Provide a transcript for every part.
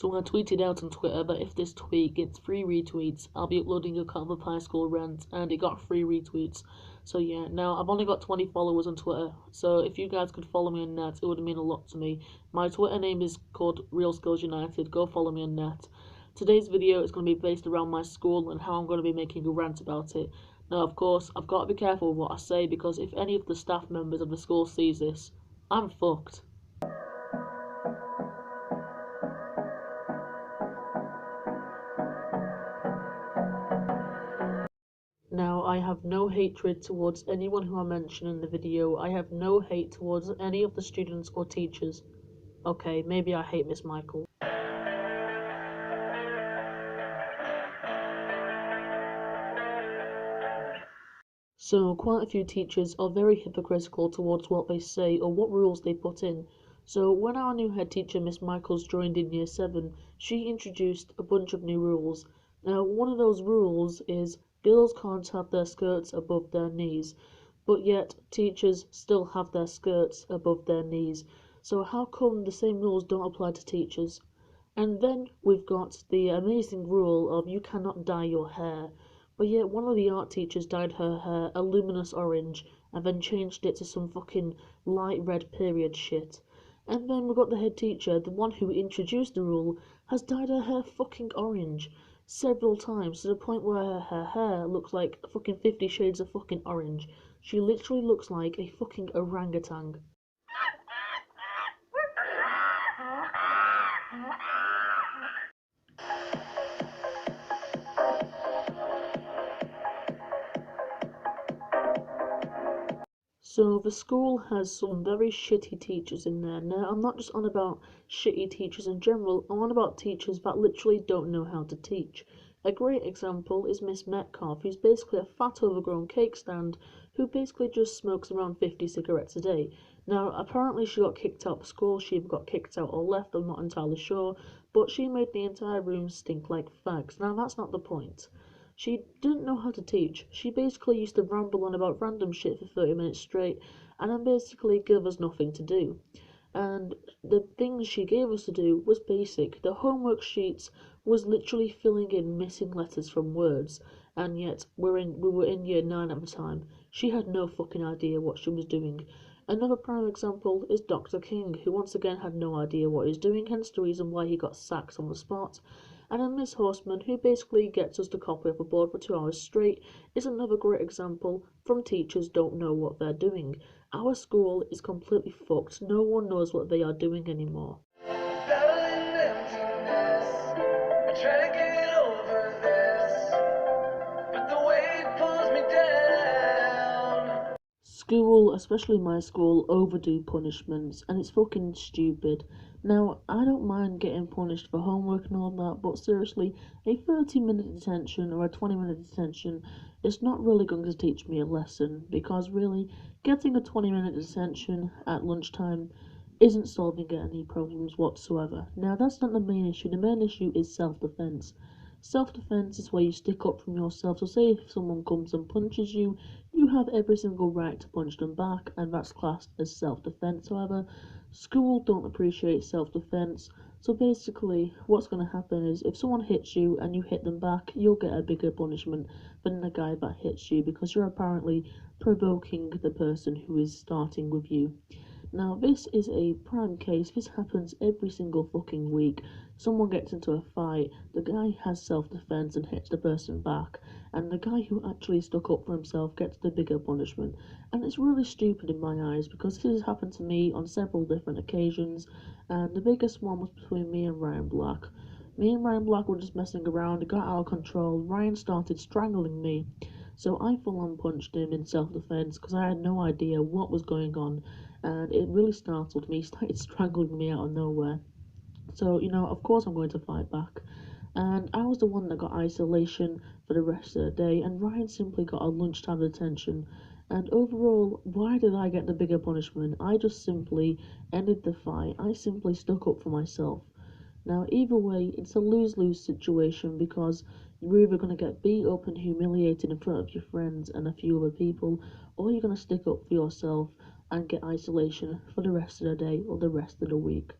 So I tweeted out on Twitter that if this tweet gets 3 retweets, I'll be uploading a Carnforth High School rant, and it got 3 retweets. So yeah, now I've only got 20 followers on Twitter, so if you guys could follow me on that, it would mean a lot to me. My Twitter name is called skillzunited, go follow me on that. Today's video is going to be based around my school and how I'm going to be making a rant about it. Now, of course, I've got to be careful with what I say, because if any of the staff members of the school sees this, I'm fucked. Now, I have no hatred towards anyone who I mention in the video. I have no hate towards any of the students or teachers. Okay, maybe I hate Miss Michael. So, quite a few teachers are very hypocritical towards what they say or what rules they put in. So, when our new head teacher, Miss Michaels, joined in Year 7, she introduced a bunch of new rules. Now, one of those rules is girls can't have their skirts above their knees, but yet teachers still have their skirts above their knees. So, how come the same rules don't apply to teachers? And then we've got the amazing rule of you cannot dye your hair. But yet one of the art teachers dyed her hair a luminous orange and then changed it to some fucking light red period shit. And then we've got the head teacher, the one who introduced the rule, has dyed her hair fucking orange several times to the point where her hair looks like fucking 50 shades of fucking orange. She literally looks like a fucking orangutan. So the school has some very shitty teachers in there. Now, I'm not just on about shitty teachers in general, I'm on about teachers that literally don't know how to teach. A great example is Miss Metcalf, who's basically a fat overgrown cake stand who basically just smokes around 50 cigarettes a day. Now, apparently she got kicked out of school, she either got kicked out or left, I'm not entirely sure, but she made the entire room stink like fags. Now, that's not the point. She didn't know how to teach. She basically used to ramble on about random shit for 30 minutes straight and then basically give us nothing to do. And the things she gave us to do was basic. The homework sheets was literally filling in missing letters from words, and yet we were in year 9 at the time. She had no fucking idea what she was doing. Another prime example is Dr. King, who once again had no idea what he was doing, hence the reason why he got sacked on the spot. And then Miss Horseman, who basically gets us to copy off a board for 2 hours straight, is another great example from teachers don't know what they're doing. Our school is completely fucked. No one knows what they are doing anymore. School, especially my school, overdo punishments, and it's fucking stupid. Now, I don't mind getting punished for homework and all that, but seriously, a 30-minute detention or a 20-minute detention is not really going to teach me a lesson, because really, getting a 20-minute detention at lunchtime isn't solving any problems whatsoever. Now, that's not the main issue. The main issue is self-defense. Self-defense is where you stick up from yourself. So say if someone comes and punches you, you have every single right to punch them back, and that's classed as self-defense. However, school don't appreciate self-defense. So basically, what's going to happen is if someone hits you and you hit them back, you'll get a bigger punishment than the guy that hits you, because you're apparently provoking the person who is starting with you. Now, this is a prime case. This happens every single fucking week. Someone gets into a fight, the guy has self-defense and hits the person back, and the guy who actually stuck up for himself gets the bigger punishment. And it's really stupid in my eyes, because this has happened to me on several different occasions, and the biggest one was between me and Ryan Black. Me and Ryan Black were just messing around, it got out of control, Ryan started strangling me. So I full-on punched him in self-defense because I had no idea what was going on, and it really startled me. He started strangling me out of nowhere. So, of course I'm going to fight back. And I was the one that got isolation for the rest of the day, and Ryan simply got a lunchtime detention. And overall, why did I get the bigger punishment? I just simply ended the fight. I simply stuck up for myself. Now, either way, it's a lose-lose situation, because you're either going to get beat up and humiliated in front of your friends and a few other people, or you're going to stick up for yourself and get isolation for the rest of the day or the rest of the week.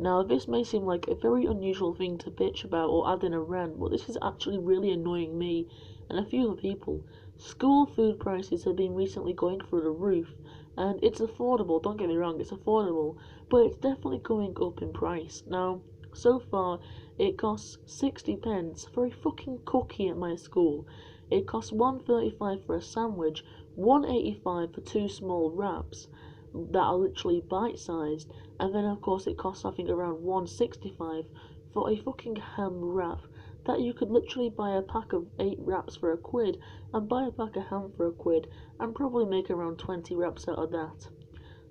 Now, this may seem like a very unusual thing to bitch about or add in a rant, but this is actually really annoying me and a few other people. School food prices have been recently going through the roof, and it's affordable, don't get me wrong, it's affordable, but it's definitely going up in price. Now, so far, it costs 60 pence for a fucking cookie at my school. It costs 1.35 for a sandwich, 1.85 for two small wraps that are literally bite-sized, and then of course it costs I think around 1.65 for a fucking ham wrap that you could literally buy a pack of 8 wraps for a quid and buy a pack of ham for a quid and probably make around 20 wraps out of that.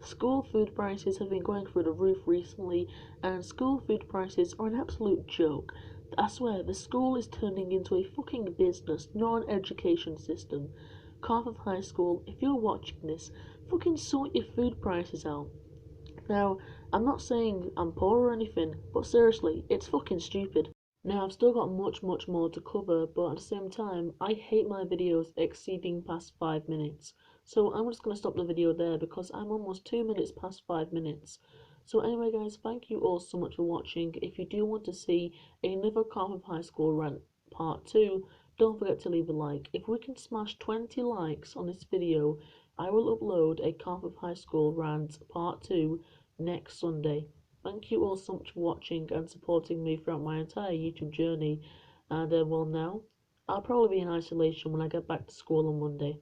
School food prices have been going through the roof recently, and school food prices are an absolute joke. I swear, the school is turning into a fucking business, not an education system. Carnforth High School, if you're watching this, fucking sort your food prices out. Now, I'm not saying I'm poor or anything, but seriously, it's fucking stupid. Now, I've still got much more to cover, but at the same time, I hate my videos exceeding past 5 minutes. So I'm just going to stop the video there because I'm almost 2 minutes past 5 minutes. So anyway guys, thank you all so much for watching. If you do want to see another Carnforth High School rant part 2, don't forget to leave a like. If we can smash 20 likes on this video, I will upload a Carnforth High School rant part 2 next Sunday. Thank you all so much for watching and supporting me throughout my entire YouTube journey. And well now, I'll probably be in isolation when I get back to school on Monday.